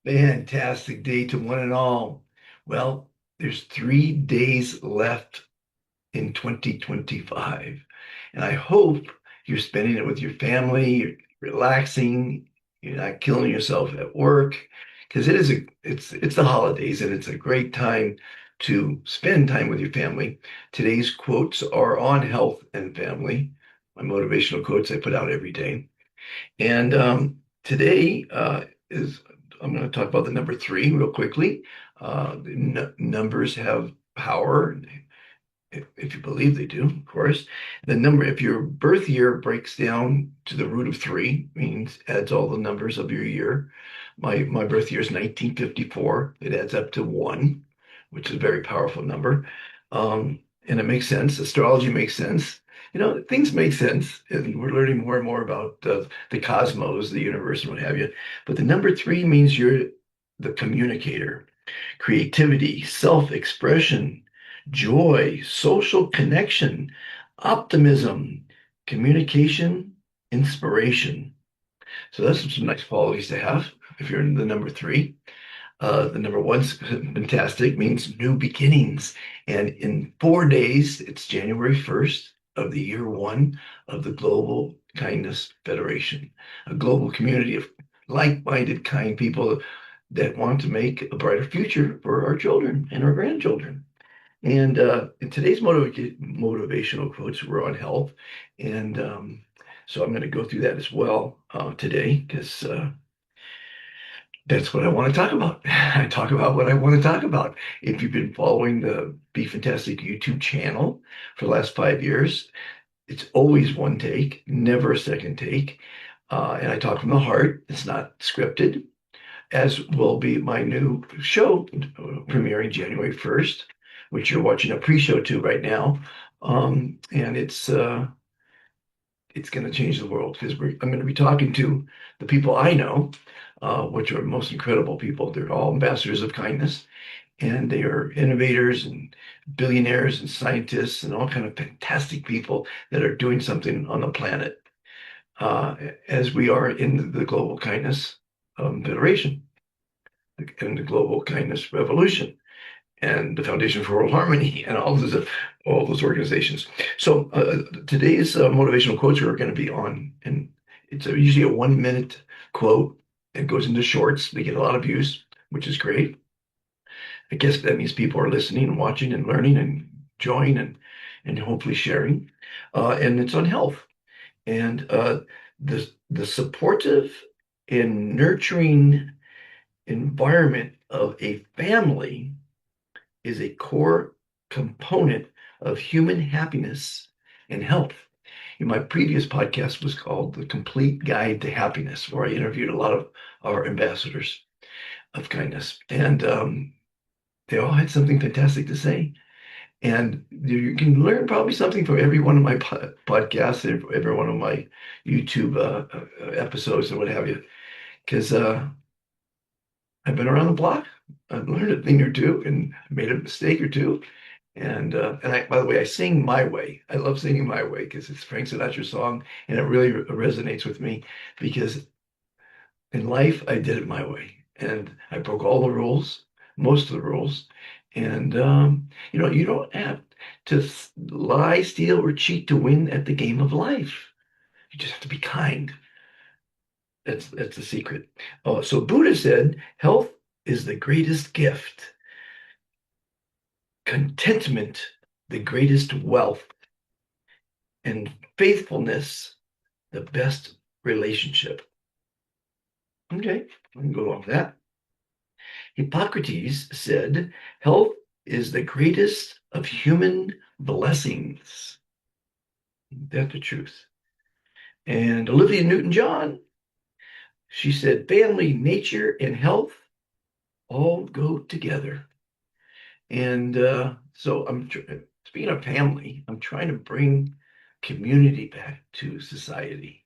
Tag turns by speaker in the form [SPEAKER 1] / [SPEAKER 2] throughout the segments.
[SPEAKER 1] Fantastic day to one and all. Well, there's 3 days left in 2025, and I hope you're spending it with your family, you're relaxing, you're not killing yourself at work, because it's the holidays and it's a great time to spend time with your family. Today's quotes are on health and family. My motivational quotes I put out every day. And today is I'm going to talk about the number three real quickly. Numbers have power, if you believe they do, of course. The number, if your birth year breaks down to the root of three, means adds all the numbers of your year. My birth year is 1954. It adds up to one, which is a very powerful number. And it makes sense. Astrology makes sense. Things make sense, and we're learning more and more about the cosmos, the universe, and what have you. But the number three means you're the communicator, creativity, self-expression, joy, social connection, optimism, communication, inspiration. So that's some nice qualities to have if you're in the number three. The number one's fantastic, means new beginnings. And in 4 days, it's January 1st of the year one of the Global Kindness Federation, a global community of like-minded, kind people that want to make a brighter future for our children and our grandchildren. And in today's motivational quotes were on health. And so I'm going to go through that as well today because that's what I want to talk about. I talk about what I want to talk about. If you've been following the Be Fantastic YouTube channel for the last 5 years, it's always one take, never a second take. And I talk from the heart. It's not scripted, as will be my new show premiering January 1st, which you're watching a pre-show to right now. And it's going to change the world because I'm going to be talking to the people I know, which are most incredible people. They're all ambassadors of kindness, and they are innovators and billionaires and scientists and all kind of fantastic people that are doing something on the planet, as we are in the Global Kindness Federation and the Global Kindness Revolution and the Foundation for World Harmony and all those organizations. So today's motivational quotes are going to be on, and it's usually a 1 minute quote. It goes into shorts. They get a lot of views, which is great. I guess that means people are listening and watching and learning and enjoying and hopefully sharing. And it's on health and the supportive and nurturing environment of a family is a core component of human happiness and health. My previous podcast was called The Complete Guide to Happiness, where I interviewed a lot of our ambassadors of kindness. And they all had something fantastic to say. And you can learn probably something from every one of my podcasts, every one of my YouTube episodes, and what have you. Because I've been around the block. I've learned a thing or two and made a mistake or two. And by the way, I sing my way. I love singing my way because it's Frank Sinatra's song, and it really resonates with me because in life I did it my way, and I broke all the rules, most of the rules, and you don't have to lie, steal, or cheat to win at the game of life. You just have to be kind. That's the secret. Oh, so Buddha said, health is the greatest gift, contentment the greatest wealth, and faithfulness the best relationship. Okay, I can go along with that. Hippocrates said, health is the greatest of human blessings. That's the truth. And Olivia Newton-John, she said, family, nature, and health all go together. And so speaking of family, I'm trying to bring community back to society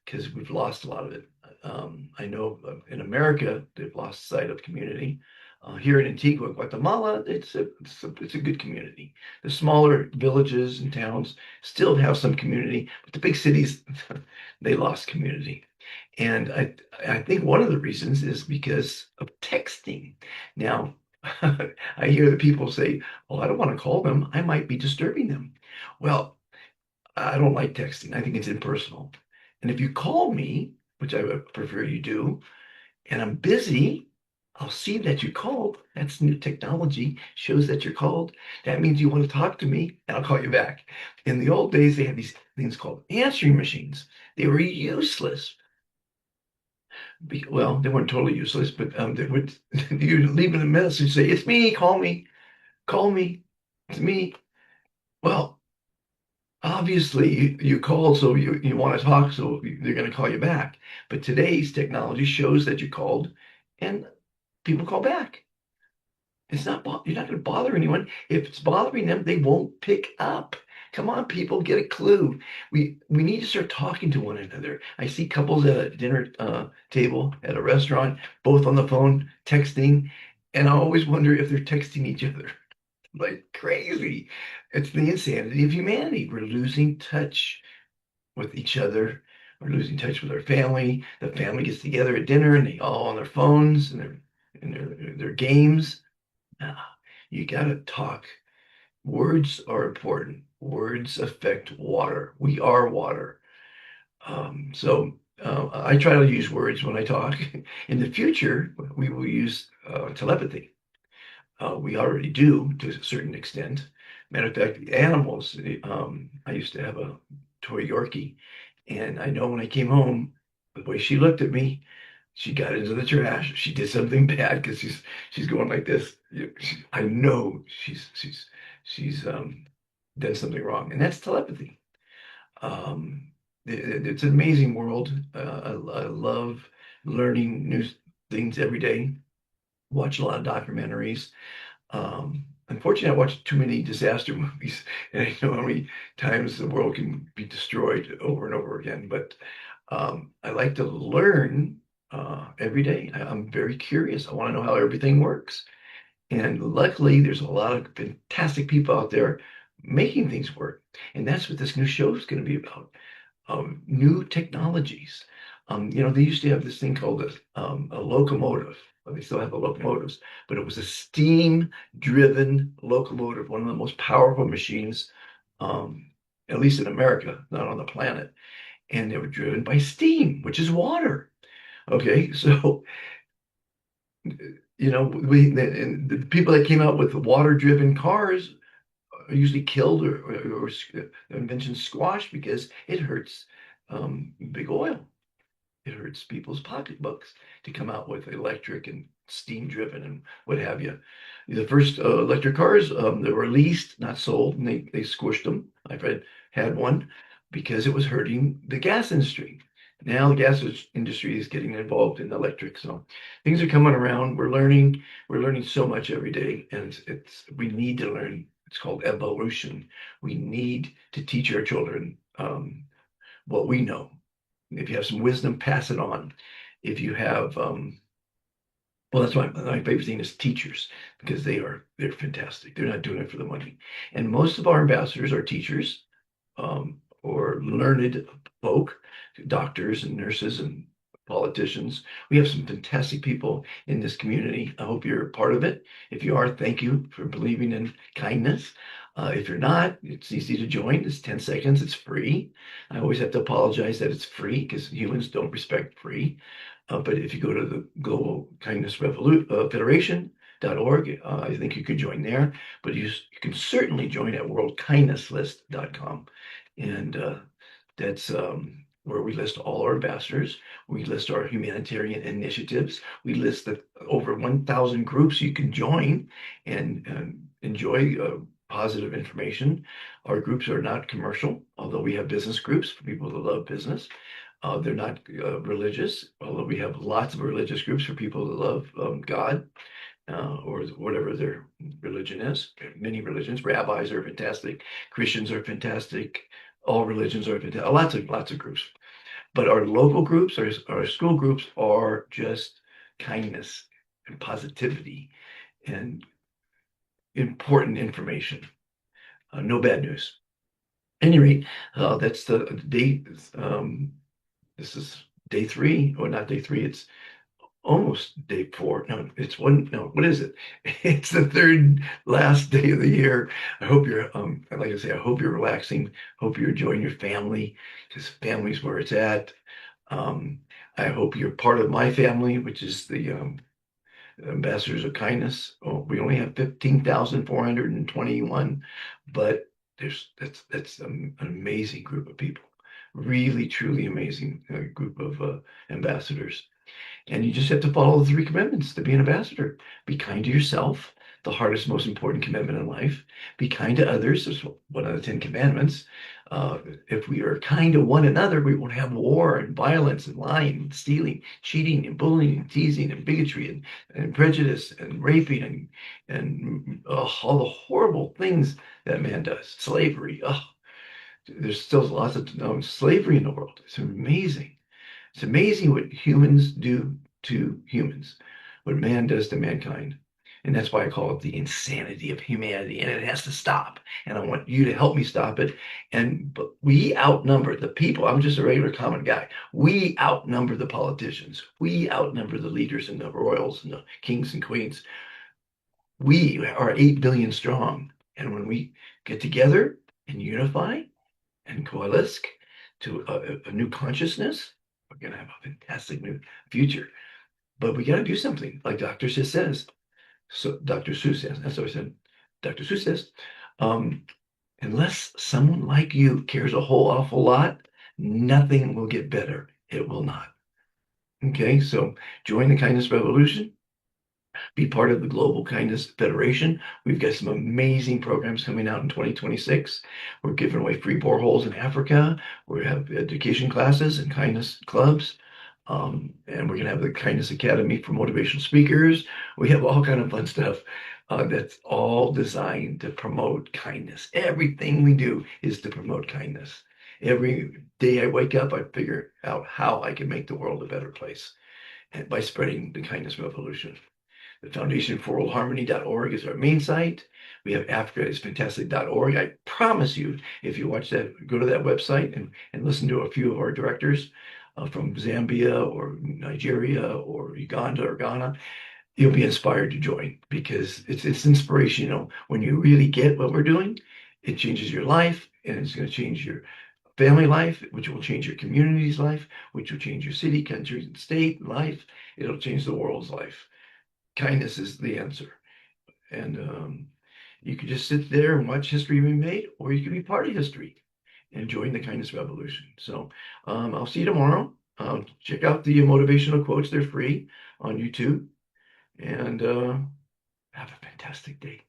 [SPEAKER 1] because we've lost a lot of it. I know in America, they've lost sight of community. Here in Antigua, Guatemala, it's a good community. The smaller villages and towns still have some community, but the big cities, they lost community. And I think one of the reasons is because of texting. Now, I hear the people say, "Well, I don't want to call them. I might be disturbing them." Well, I don't like texting. I think it's impersonal. And if you call me, which I would prefer you do, and I'm busy, I'll see that you called. That's new technology, shows that you're called. That means you want to talk to me, and I'll call you back. In the old days, they had these things called answering machines. They were useless. Well, they weren't totally useless, but they would you leave a message, say, "It's me, call me, it's me." Well, obviously you called, so you want to talk, so they're going to call you back. But today's technology shows that you called, and people call back. It's not you're not going to bother anyone. If it's bothering them, they won't pick up. Come on, people, get a clue. We need to start talking to one another. I see couples at a dinner table at a restaurant, both on the phone, texting, and I always wonder if they're texting each other like crazy. It's the insanity of humanity. We're losing touch with each other. We're losing touch with our family. The family gets together at dinner and they all on their phones and their games. Ah, you got to talk. Words are important. Words affect water. We are water. I try to use words when I talk. In the future, we will use telepathy. We already do to a certain extent. Matter of fact, the animals, I used to have a toy Yorkie, and I know when I came home, the way she looked at me, she got into the trash. She did something bad because she's going like this. I know she's done something wrong, and that's telepathy. It's an amazing world. I love learning new things every day. Watch a lot of documentaries. Unfortunately, I watch too many disaster movies, and I know how many times the world can be destroyed over and over again. But I like to learn every day. I'm very curious. I want to know how everything works. And luckily, there's a lot of fantastic people out there making things work. And that's what this new show is going to be about. New technologies. They used to have this thing called a locomotive. Well, they still have the locomotives, but it was a steam-driven locomotive, one of the most powerful machines, um, at least in America, not on the planet. And they were driven by steam, which is water. Okay, so the people that came out with water-driven cars are usually killed or invention squashed because it hurts big oil. It hurts people's pocketbooks to come out with electric and steam driven and what have you. The first electric cars, they were leased, not sold, and they squished them. I've had one because it was hurting the gas industry. Now the gas industry is getting involved in electric, so things are coming around. We're learning so much every day, and we need to learn. It's called evolution. We need to teach our children what we know. If you have some wisdom, pass it on. If you have, well, that's why my favorite thing is teachers because they're fantastic. They're not doing it for the money. And most of our ambassadors are teachers or learned folk, doctors and nurses and politicians. We have some fantastic people in this community. I hope you're a part of it. If you are, thank you for believing in kindness. If you're not, it's easy to join. It's 10 seconds. It's free. I always have to apologize that it's free because humans don't respect free. But if you go to the Global Kindness Federation.org, I think you could join there. But you can certainly join at worldkindnesslist.com. And that's where we list all our ambassadors. We list our humanitarian initiatives. We list the over 1,000 groups you can join and enjoy positive information. Our groups are not commercial, although we have business groups for people that love business. They're not religious, although we have lots of religious groups for people that love God or whatever their religion is. Many religions, rabbis are fantastic, Christians are fantastic, all religions are fantastic. Lots of groups. But our local groups, our school groups are just kindness and positivity and important information. No bad news. At any rate, that's the date. This is day three, or not day three, it's almost day four. No, it's one. No, what is it? It's the third last day of the year. I hope you're, like I say, I hope you're relaxing. Hope you're enjoying your family because family's where it's at. Um, I hope you're part of my family, which is the Ambassadors of Kindness. Oh, we only have 15,421, but that's an amazing group of people. Really, truly amazing group of ambassadors. And you just have to follow the three commitments to be an ambassador. Be kind to yourself, the hardest, most important commitment in life. Be kind to others, is one of the 10 commandments. Uh, if we are kind to one another, we won't have war and violence and lying and stealing, cheating and bullying and teasing and bigotry and prejudice and raping and all the horrible things that man does. Slavery. Oh, there's still lots of slavery in the world. It's amazing. It's amazing what humans do to humans, what man does to mankind. And that's why I call it the insanity of humanity. And it has to stop. And I want you to help me stop it. But we outnumber the people. I'm just a regular common guy. We outnumber the politicians. We outnumber the leaders and the royals and the kings and queens. We are 8 billion strong. And when we get together and unify and coalesce to a new consciousness, we're going to have a fantastic new future. But we got to do something, like Dr. Seuss says. So Dr. Seuss says, that's what I said. Dr. Seuss says, um, unless someone like you cares a whole awful lot, nothing will get better. It will not. Okay, so join the kindness revolution. Be part of the Global Kindness Federation. We've got some amazing programs coming out in 2026. We're giving away free boreholes in Africa. We have education classes and kindness clubs. And we're going to have the Kindness Academy for motivational speakers. We have all kind of fun stuff that's all designed to promote kindness. Everything we do is to promote kindness. Every day I wake up, I figure out how I can make the world a better place and by spreading the kindness revolution. The Foundation for World Harmony.org is our main site. We have AfricaIsFantastic.org. I promise you, if you watch that, go to that website and listen to a few of our directors from Zambia or Nigeria or Uganda or Ghana, you'll be inspired to join because it's inspirational. When you really get what we're doing, it changes your life and it's going to change your family life, which will change your community's life, which will change your city, country, and state life. It'll change the world's life. Kindness is the answer. And you could just sit there and watch history be made, or you could be part of history and join the kindness revolution. So I'll see you tomorrow. Check out the motivational quotes. They're free on YouTube. And have a fantastic day.